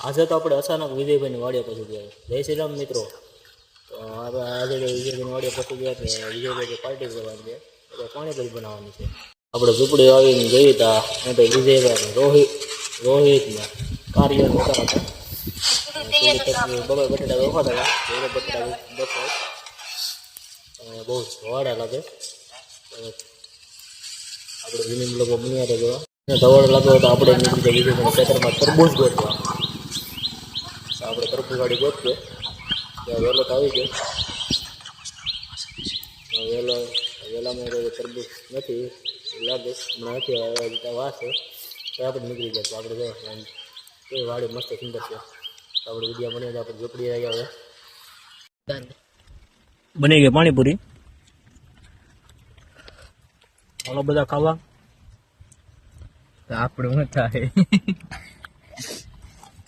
આજે તો આપણે અચાનક વિજયભાઈની વાડીએ પહોંચી ગયા. જય શ્રી રામ મિત્રો. તો આપણે આજે વિજયભાઈની વાડીએ પહોંચી ગયા કે વિજયભાઈ પાર્ટી કરવાની છે, એટલે પાણીપુરી બનાવવાની છે. આપણે ઝૂંપડી આવીને ગઈ હતા એ તો વિજયભાઈ રોહિતને કાર્ય મોટા હતા. બબે બટેટા રોખાતા હતા, બટેટા બફાય બહુ વાડા લાગે. આપણે વિનિમ લોકો બન્યા રહ્યા ધવાડ લાગ્યો તો આપણે નીકળી વિજયભાઈ ખેતરમાં તરબૂચ ગોતવા. આપણે તરબૂચ ગાડી ગોતીએ ત્યાં વહેલો તો આવી ગયો. વહેલામાં તરબૂચ નથી લાગે, હમણાં નથી ત્યાં વાસ છે તો આપણે નીકળી જાય. તો આપણે એ વાડી મસ્ત સુંદર છે. તો આપણે વિડીયો બની આપણે ઝૂંપડી આવી હવે બની ગઈ પાણીપુરી. હાલો બધા ખાવા. આપણે શું થાય